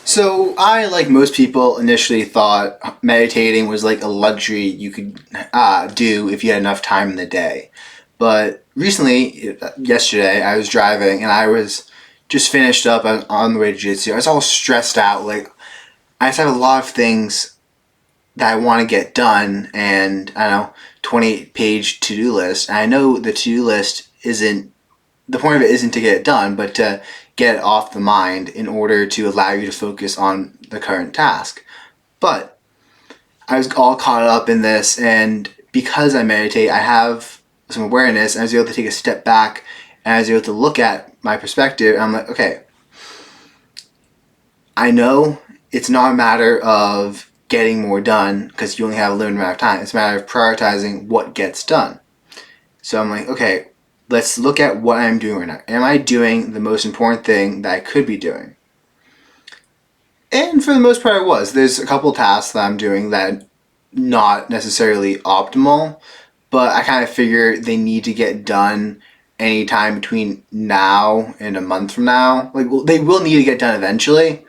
So I, like most people, initially thought meditating was like a luxury you could do if you had enough time in the day. But recently, yesterday, I was driving and I was just finished up on the way to jiu-jitsu. I was all stressed out. Like, I just have a lot of things that I want to get done, and I don't know, 28-page to-do list. And I know the to-do list isn't the point of it isn't to get it done, but to get it off the mind in order to allow you to focus on the current task. But I was all caught up in this, and because I meditate, I have some awareness, and I was able to take a step back, and I was able to look at my perspective, and I'm like, okay, I know it's not a matter of getting more done because you only have a limited amount of time. It's a matter of prioritizing what gets done. So I'm like, okay, let's look at what I'm doing right now. Am I doing the most important thing that I could be doing? And for the most part, I was. There's a couple tasks that I'm doing that not necessarily optimal, but I kind of figure they need to get done anytime between now and a month from now. Like, well, they will need to get done eventually,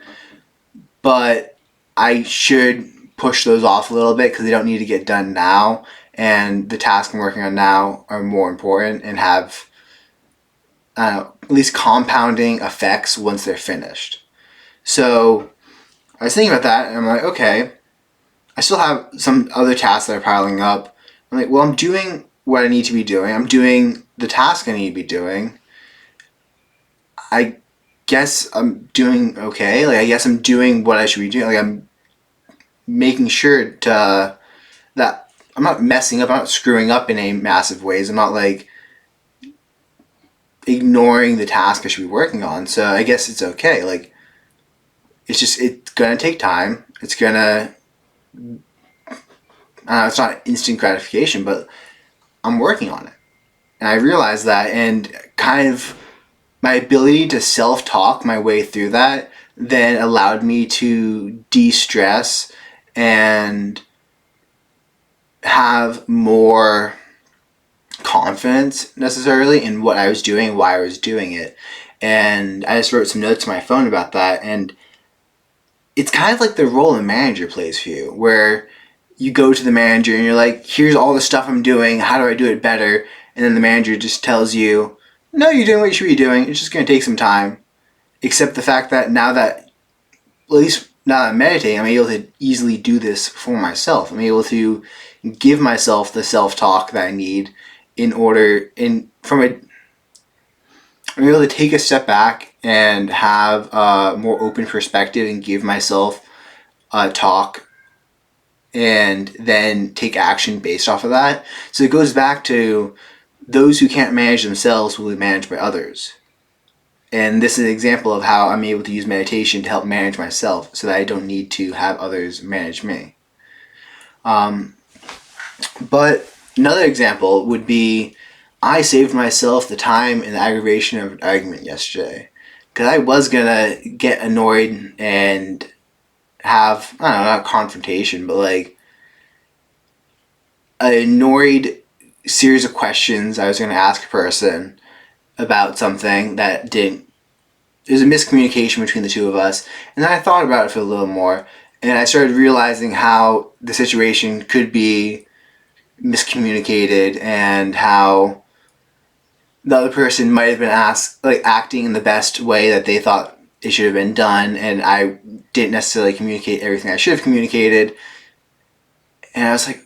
but I should push those off a little bit because they don't need to get done now, and the tasks I'm working on now are more important and have at least compounding effects once they're finished. So I was thinking about that, and I'm like, okay, I still have some other tasks that are piling up. I'm like, well, I'm doing what I need to be doing. I'm doing the task I need to be doing. I guess I'm doing okay. Like, I guess I'm doing what I should be doing. Like, I'm making sure to that I'm not messing up. I'm not screwing up in any massive ways. I'm not like ignoring the task I should be working on. So I guess it's okay. Like, it's gonna take time. It's gonna it's not instant gratification, but I'm working on it, and I realize that, and kind of my ability to self-talk my way through that then allowed me to de-stress and have more confidence necessarily in what I was doing, why I was doing it. And I just wrote some notes on my phone about that, and it's kind of like the role a manager plays for you, where you go to the manager and you're like, here's all the stuff I'm doing, how do I do it better? And then the manager just tells you, no, you're doing what you should be doing, it's just going to take some time. Except the fact that now that, at least now that I'm meditating, I'm able to easily do this for myself. I'm able to give myself the self-talk that I need in order, I'm able to take a step back and have a more open perspective and give myself a talk and then take action based off of that. So it goes back to those who can't manage themselves will be managed by others. And this is an example of how I'm able to use meditation to help manage myself so that I don't need to have others manage me. But another example would be I saved myself the time and the aggravation of an argument yesterday. Because I was going to get annoyed and have, I don't know, not confrontation, but like an annoyed series of questions I was going to ask a person about something that didn't. There's a miscommunication between the two of us, and then I thought about it for a little more, and I started realizing how the situation could be miscommunicated and how the other person might have been acting in the best way that they thought it should have been done, and I didn't necessarily communicate everything I should have communicated. And I was like,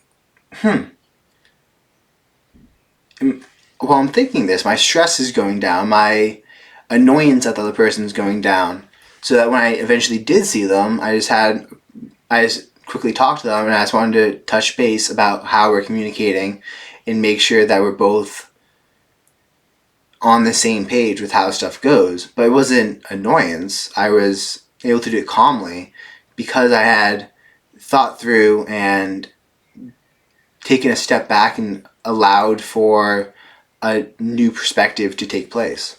while I'm thinking this, my stress is going down, my annoyance at the other person is going down, so that when I eventually did see them, I just quickly talked to them, and I just wanted to touch base about how we're communicating and make sure that we're both on the same page with how stuff goes. But it wasn't annoyance. I was able to do it calmly because I had thought through and taken a step back and allowed for a new perspective to take place.